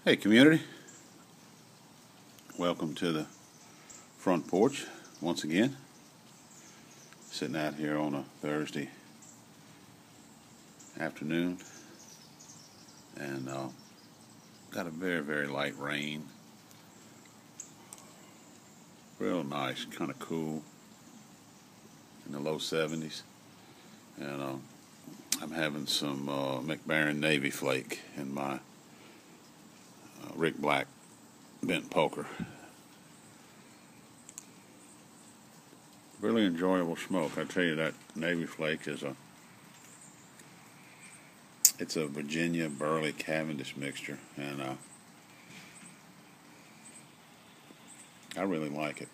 Hey community, welcome to the front porch once again. Sitting out here on a Thursday afternoon and got a very light rain. Real nice, kind of cool in the low 70s, and I'm having some MB Navy Flake in my Rick Black bent poker. Really enjoyable smoke. I tell you, that Navy Flake is it's a Virginia Burley Cavendish mixture, and I really like it.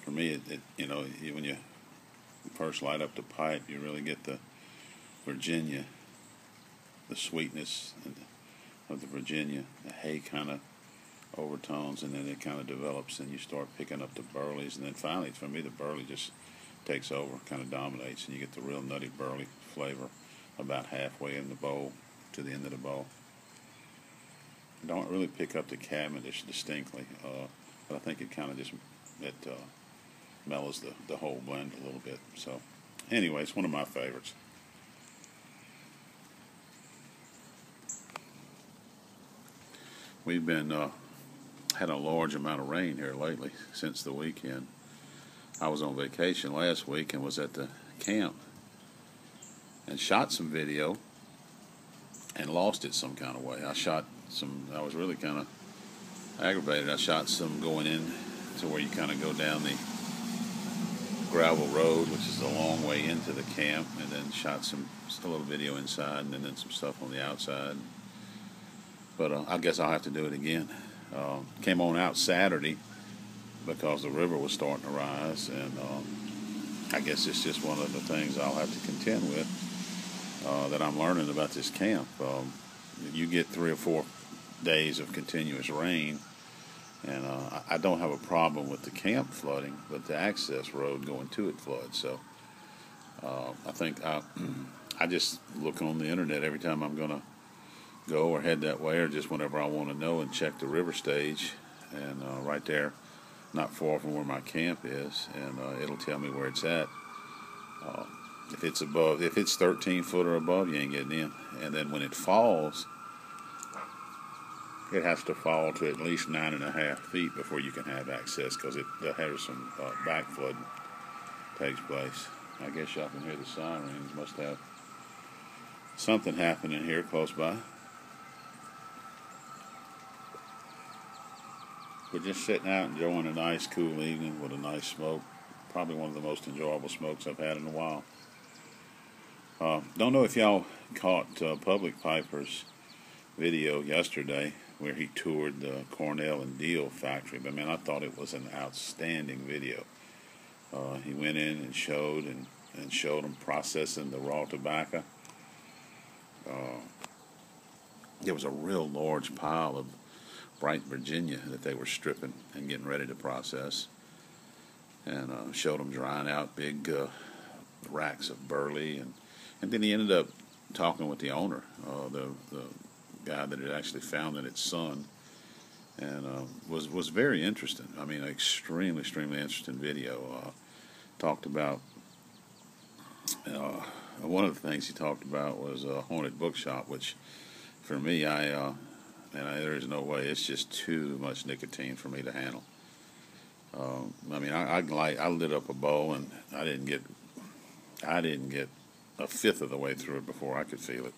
For me, when you first light up the pipe, you really get the Virginia, the sweetness of the Virginia, the hay kind of overtones, and then it kind of develops, and you start picking up the burleys, and then finally, for me, the burley just takes over, kind of dominates, and you get the real nutty burley flavor about halfway in the bowl to the end of the bowl. I don't really pick up the Cavendish distinctly, but I think it kind of just mellows the whole blend a little bit. So anyway, it's one of my favorites. We've been had a large amount of rain here lately since the weekend. I was on vacation last week and was at the camp and shot some video and lost it some kind of way. I was really kind of aggravated. I shot some going in to where you kind of go down the gravel road, which is a long way into the camp, and then shot just a little video inside, and then some stuff on the outside. But I guess I'll have to do it again. Came on out Saturday because the river was starting to rise, and I guess it's just one of the things I'll have to contend with that I'm learning about this camp. You get 3 or 4 days of continuous rain, and I don't have a problem with the camp flooding, but the access road going to it floods. So I think I just look on the internet every time I'm going to go or head that way, or just whenever I want to know, and check the river stage, and right there, not far from where my camp is, and it'll tell me where it's at. If it's 13 foot or above, you ain't getting in. And then when it falls, it has to fall to at least 9.5 feet before you can have access, because there's some back flooding takes place. I guess y'all can hear the sirens. Must have something happening here close by. We're just sitting out enjoying a nice cool evening with a nice smoke. Probably one of the most enjoyable smokes I've had in a while. Don't know if y'all caught Public Piper's video yesterday where he toured the Cornell and Diehl factory. But man, I thought it was an outstanding video. He went in and showed them processing the raw tobacco. There was a real large pile of bright Virginia that they were stripping and getting ready to process, and showed them drying out big racks of burley, and then he ended up talking with the owner, the guy that had actually founded its son, and was very interesting. I mean, extremely interesting video. Talked about one of the things he talked about was a haunted bookshop, which for me, there is no way. It's just too much nicotine for me to handle. I mean, I lit up a bowl, and I didn't get a fifth of the way through it before I could feel it.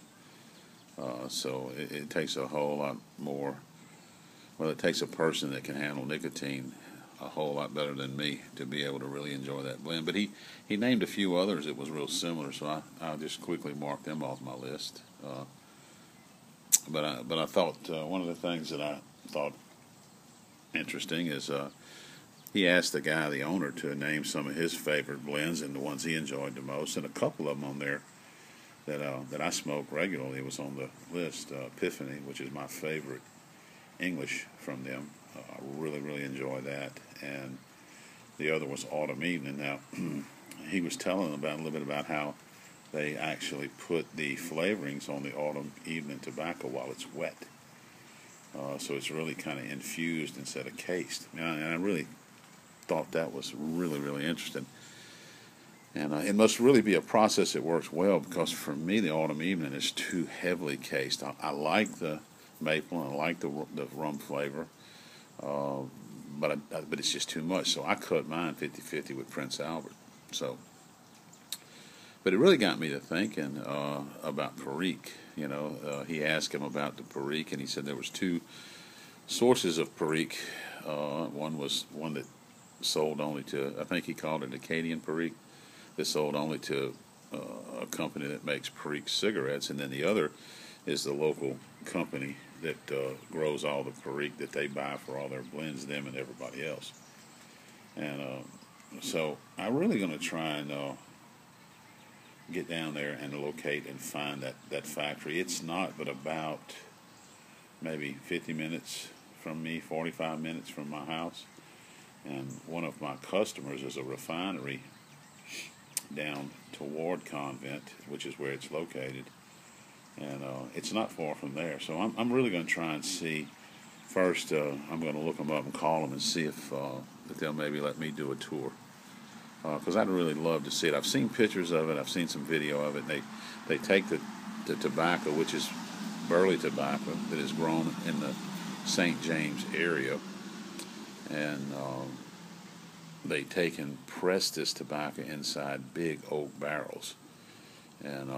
So it takes a whole lot more. Well, it takes a person that can handle nicotine a whole lot better than me to be able to really enjoy that blend. But he named a few others that was real similar, so I'll just quickly mark them off my list. But I thought one of the things that I thought interesting is he asked the owner, to name some of his favorite blends and the ones he enjoyed the most, and a couple of them on there that I smoke regularly was on the list. Epiphany, which is my favorite English from them. I really enjoy that, and the other was Autumn Evening. Now he was telling a little bit about how they actually put the flavorings on the autumn evening tobacco while it's wet. So it's really kind of infused instead of cased. And I really thought that was really, really interesting. And it must really be a process that works well, because for me the autumn evening is too heavily cased. I like the maple and I like the rum flavor, but it's just too much. So I cut mine 50-50 with Prince Albert. But it really got me to thinking about Perique. He asked him about the Perique, and he said there was two sources of Perique. One was one that sold only to, I think he called it Acadian Perique, that sold only to a company that makes Perique cigarettes, and then the other is the local company that grows all the Perique that they buy for all their blends, them and everybody else. And so I'm really going to try and get down there and locate and find that factory. It's not but about maybe 50 minutes from me, 45 minutes from my house. And one of my customers is a refinery down toward Convent, which is where it's located. And it's not far from there. So I'm really going to try and see. First, I'm going to look them up and call them and see if they'll maybe let me do a tour. Because I'd really love to see it. I've seen pictures of it. I've seen some video of it. They take the tobacco, which is burley tobacco that is grown in the St. James area, and they take and press this tobacco inside big oak barrels. And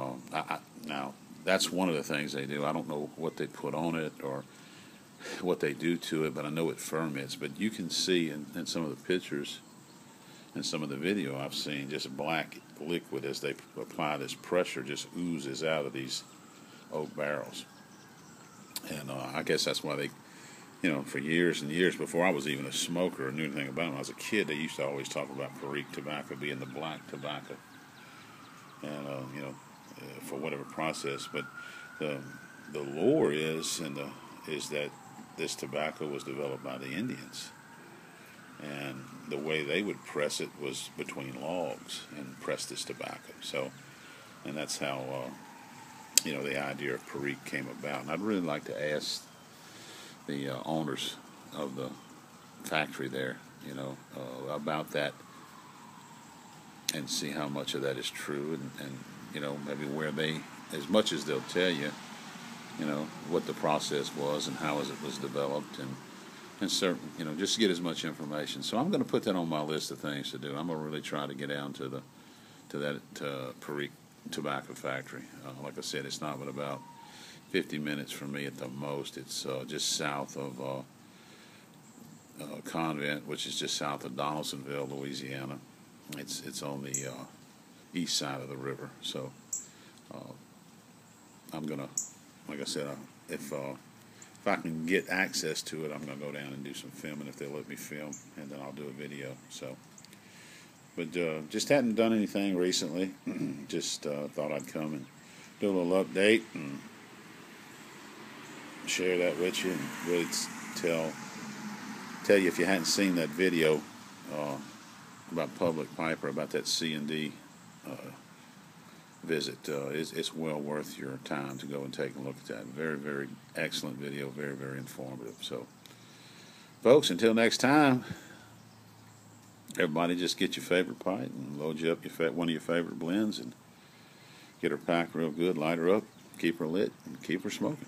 now that's one of the things they do. I don't know what they put on it or what they do to it, but I know it ferments. But you can see in some of the pictures and some of the video I've seen, just black liquid as they apply this pressure just oozes out of these oak barrels. And I guess that's why they, for years and years before I was even a smoker or knew anything about them, when I was a kid, they used to always talk about Perique tobacco being the black tobacco. And, for whatever process. But the lore is that this tobacco was developed by the Indians. And the way they would press it was between logs and press this tobacco. And that's how, the idea of Perique came about. And I'd really like to ask the owners of the factory there, about that, and see how much of that is true, and maybe where they, as much as they'll tell you, what the process was and how it was developed, and certain, just to get as much information. So I'm going to put that on my list of things to do. I'm going to really try to get down to that Perique tobacco factory. Like I said, it's not but about 50 minutes from me at the most. It's just south of Convent, which is just south of Donaldsonville, Louisiana. It's on the east side of the river. So I'm gonna, like I said, if I can get access to it, I'm gonna go down and do some filming if they'll let me film, and then I'll do a video. So, but just hadn't done anything recently. Just thought I'd come and do a little update and share that with you, and really tell you, if you hadn't seen that video about Public Piper, about that C&D visit, it's well worth your time to go and take a look at that. Very, very excellent video, very, very informative. So, folks, until next time, everybody just get your favorite pipe and load you up one of your favorite blends and get her packed real good, light her up, keep her lit, and keep her smoking.